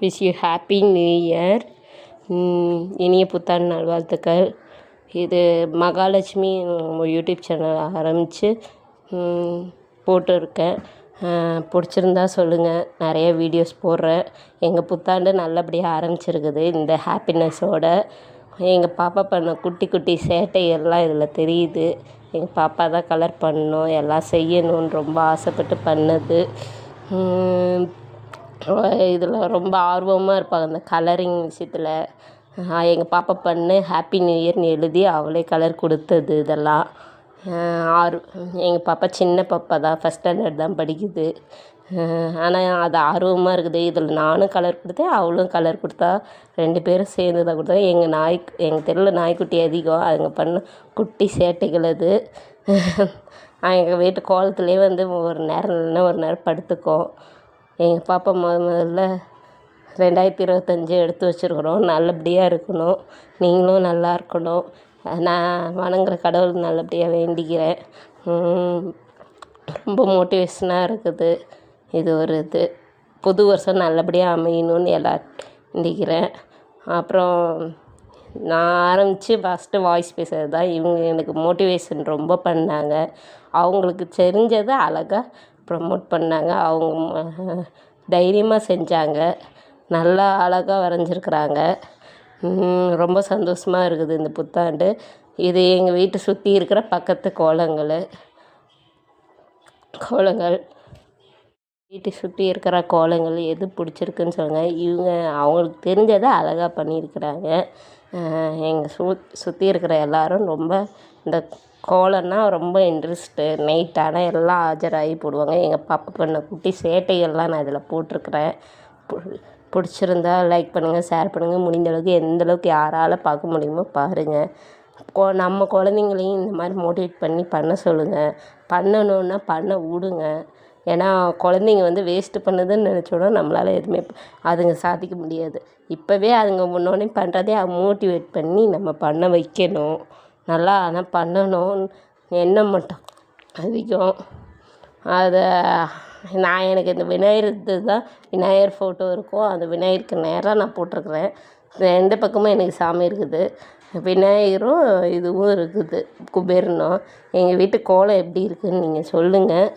Wish you happy new year. இனிய புத்தாண்டு நல்வாழ்த்துக்கள். இது மகாலட்சுமி யூடியூப் சேனல் ஆரம்பித்து போட்டிருக்கேன். பிடிச்சிருந்தா சொல்லுங்கள். நிறைய வீடியோஸ் போடுறேன். எங்கள் புத்தாண்டு நல்லபடியாக ஆரம்பிச்சிருக்குது. இந்த ஹாப்பினஸோட எங்கள் பாப்பா பண்ண குட்டி குட்டி சேட்டைகள்லாம் இதில் தெரியுது. எங்கள் பாப்பா தான் கலர் பண்ணணும், எல்லாம் செய்யணும்னு ரொம்ப ஆசைப்பட்டு பண்ணது. இதில் ரொம்ப ஆர்வமாக இருப்பாங்க அந்த கலரிங் விஷயத்தில். எங்கள் பாப்பா பண்ணு ஹாப்பி நியூ இயர்னு எழுதி அவளே கலர் கொடுத்தது. இதெல்லாம் எங்கள் பாப்பா சின்ன பாப்பா தான், ஃபஸ்ட் ஸ்டாண்டர்ட் தான் படிக்குது. ஆனால் அது ஆர்வமாக இருக்குது. இதில் நானும் கலர் கொடுத்தேன், அவளும் கலர் கொடுத்தா. 2 பேரும் சேர்ந்து தான் கொடுத்தோம். எங்கள் தெருவில் நாய்க்குட்டி அதிகம். அதுங்க பண்ண குட்டி சேட்டைகள் அது. எங்கள் வீட்டு கோலத்துலேயே வந்து ஒரு நேரம் இல்லைன்னா ஒரு நேரம் படுத்துக்கும். எங்கள் பாப்பா முதல்ல 2025 எடுத்து வச்சுருக்குறோம். நல்லபடியாக இருக்கணும், நீங்களும் நல்லா இருக்கணும். நான் வணங்குற கடவுள் நல்லபடியாக வேண்டிக்கிறேன். ரொம்ப மோட்டிவேஷனாக இருக்குது. இது ஒரு புது வருஷம் நல்லபடியாக அமையணும்னு வேண்டிக்கிறேன். அப்புறம் நான் ஆரம்பித்து ஃபஸ்ட்டு வாய்ஸ் பேசுகிறது தான். இவங்க எனக்கு மோட்டிவேஷன் ரொம்ப பண்ணாங்க. அவங்களுக்கு தெரிஞ்சதை அழகாக ப்ரமோட் பண்ணாங்க. அவங்க தைரியமாக செஞ்சாங்க. நல்லா அழகாக வரைஞ்சிருக்குறாங்க. ரொம்ப சந்தோஷமாக இருக்குது இந்த புத்தாண்டு. இது எங்கள் வீட்டை சுற்றி இருக்கிற பக்கத்து கோலங்கள் வீட்டை சுற்றி இருக்கிற கோலங்கள் எது பிடிச்சிருக்குன்னு சொல்லுங்கள். இவங்க அவங்களுக்கு தெரிஞ்சதை அழகாக பண்ணியிருக்கிறாங்க. எங்கள் சுற்றி இருக்கிற எல்லோரும் ரொம்ப இந்த கோலம்னா ரொம்ப இன்ட்ரெஸ்ட்டு. நைட் ஆனால் எல்லாம் ஆஜராகி போடுவாங்க. எங்கள் பாப்பா பண்ண குட்டி சேட்டைகள்லாம் நான் இதில் போட்டிருக்கிறேன். பிடிச்சிருந்தா லைக் பண்ணுங்கள், ஷேர் பண்ணுங்கள். முடிந்த அளவுக்கு எந்தளவுக்கு யாரால் பார்க்க முடியுமோ பாருங்கள். நம்ம குழந்தைங்களையும் இந்த மாதிரி மோட்டிவேட் பண்ணி பண்ண சொல்லுங்கள். பண்ணணுன்னா பண்ண விடுங்க. ஏன்னா குழந்தைங்க வந்து வேஸ்ட்டு பண்ணுதுன்னு நினச்சோன்னா நம்மளால் எதுவுமே அதுங்க சாதிக்க முடியாது. இப்போவே அதுங்க முன்னோடனே பண்ணுறதே மோட்டிவேட் பண்ணி நம்ம பண்ண வைக்கணும். நல்லா ஆனால் பண்ணணும் எண்ணம் மட்டும் அதிகம். அதை எனக்கு இந்த விநாயகர் தான் விநாயகர் ஃபோட்டோ இருக்கும். அந்த விநாயகருக்கு நேராக நான் போட்டிருக்கிறேன். 2 பக்கமும் எனக்கு சாமி இருக்குது. விநாயகரும் இதுவும் இருக்குது, குபேரனும். எங்கள் வீட்டு கோலம் எப்படி இருக்குதுன்னு நீங்கள் சொல்லுங்கள்.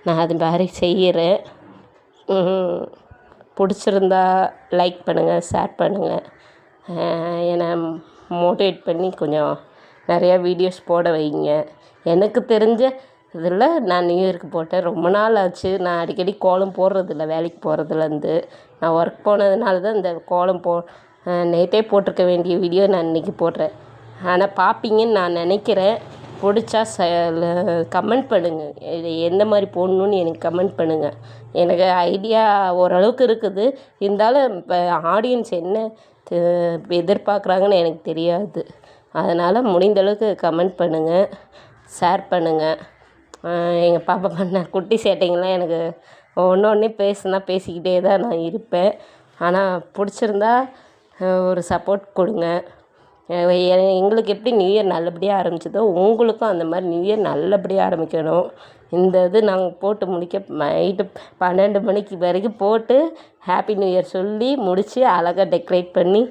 நான் அது மாதிரி செய்கிறேன். பிடிச்சிருந்தா லைக் பண்ணுங்கள், ஷேர் பண்ணுங்கள். என்னை மோட்டிவேட் பண்ணி கொஞ்சம் நிறையா வீடியோஸ் போட வைங்க. எனக்கு தெரிஞ்ச இதில் நான் நியூ இயருக்கு போட்டேன். ரொம்ப நாள் ஆச்சு. நான் அடிக்கடி கோலம் போடுறதில்ல, வேலைக்கு போகிறதுலேருந்து. நான் ஒர்க் போனதுனால தான் இந்த கோலம் நேற்றே போட்டிருக்க வேண்டிய வீடியோ நான் இன்றைக்கி போடுறேன். ஆனால் பார்ப்பீங்கன்னு நான் நினைக்கிறேன். பிடிச்சா கமெண்ட் பண்ணுங்கள். இது எந்த மாதிரி போடணுன்னு எனக்கு கமெண்ட் பண்ணுங்கள். எனக்கு ஐடியா ஓரளவுக்கு இருக்குது. இருந்தாலும் இப்போ ஆடியன்ஸ் என்ன எதிர்பார்க்குறாங்கன்னு எனக்கு தெரியாது. அதனால் முடிந்தளவுக்கு கமெண்ட் பண்ணுங்கள், ஷேர் பண்ணுங்கள். எங்கள் பாப்பா பண்ண குட்டி சேட்டைங்கள்லாம் எனக்கு ஒன்று பேசிக்கிட்டே தான் நான் இருப்பேன். ஆனால் பிடிச்சிருந்தா ஒரு சப்போர்ட் கொடுங்க. எங்களுக்கு எப்படி நியூ இயர் நல்லபடியாக ஆரம்பிச்சதோ உங்களுக்கும் அந்த மாதிரி நியூ இயர் நல்லபடியாக ஆரம்பிக்கணும். இந்த இது நாங்கள் போட்டு முடிக்க நைட்டு 12 மணிக்கு வரைக்கும் போட்டு ஹாப்பி நியூ இயர் சொல்லி முடித்து அழகாக டெக்கரேட் பண்ணி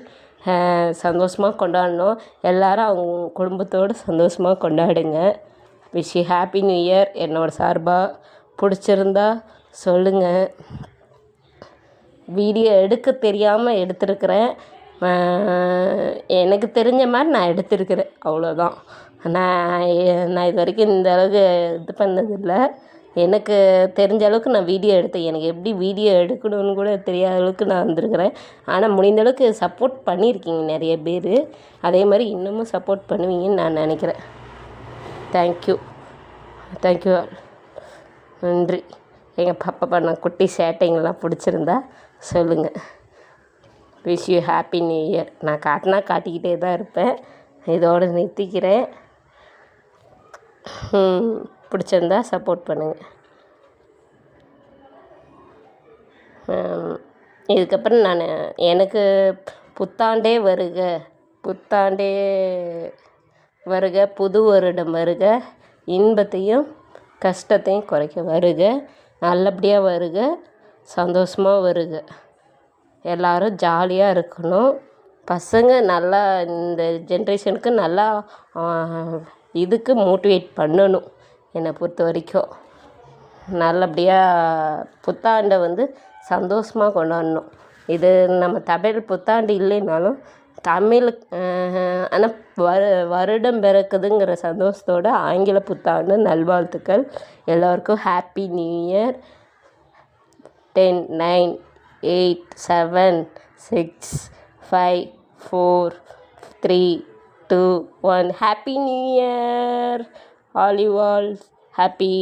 சந்தோஷமாக கொண்டாடணும். எல்லோரும் அவங்க குடும்பத்தோடு சந்தோஷமாக கொண்டாடுங்க. Wish you happy new year. என்னோடய சார்பாக பிடிச்சிருந்தா சொல்லுங்கள். வீடியோ எடுக்க தெரியாமல் எடுத்திருக்கிறேன். எனக்கு தெரிஞ்ச மாதிரி நான் எடுத்திருக்கிறேன், அவ்வளோதான். நான் இது வரைக்கும் இந்த அளவுக்கு இது பண்ணதில்லை. எனக்கு தெரிஞ்ச அளவுக்கு நான் வீடியோ எடுத்தேன். எனக்கு எப்படி வீடியோ எடுக்கணும்னு கூட தெரியாத அளவுக்கு நான் வந்திருக்கிறேன். ஆனால் முடிந்த அளவுக்கு சப்போர்ட் பண்ணியிருக்கீங்க நிறைய பேர். அதே மாதிரி இன்னமும் சப்போர்ட் பண்ணுவீங்கன்னு நான் நினைக்கிறேன். Thank you all. நன்றி. எங்கள் பாப்பா பண்ண குட்டி சேட்டைங்கள்லாம் பிடிச்சிருந்தா சொல்லுங்கள். Wish you happy new year. நான் காட்டிக்கிட்டே தான் இருப்பேன். இதோடு நிறுத்திக்கிறேன். பிடிச்சிருந்தா சப்போர்ட் பண்ணுங்கள். இதுக்கப்புறம் எனக்கு புத்தாண்டே வருக, புது வருடம் வருக, இன்பத்தையும் கஷ்டத்தையும் குறைக்க வருக, நல்லபடியாக வருக, சந்தோஷமாக வருக. எல்லோரும் ஜாலியாக இருக்கணும். பசங்க நல்லா இந்த ஜென்ரேஷனுக்கு நல்லா இதுக்கு மோட்டிவேட் பண்ணணும். என்னை பொறுத்த வரைக்கும் நல்லபடியாக புத்தாண்டை வந்து சந்தோஷமாக கொண்டாடணும். இது நம்ம தமிழ் புத்தாண்டு இல்லைனாலும் தமிழ் ஆனால் வருடம் பிறக்குதுங்கிற சந்தோஷத்தோட ஆங்கில புத்தாண்டு நல்வாழ்த்துக்கள். எல்லோருக்கும் happy new year. 10, 9, 8, 7, 6, 5, 4, 3, 2, 1. Happy New Year! All you all happy.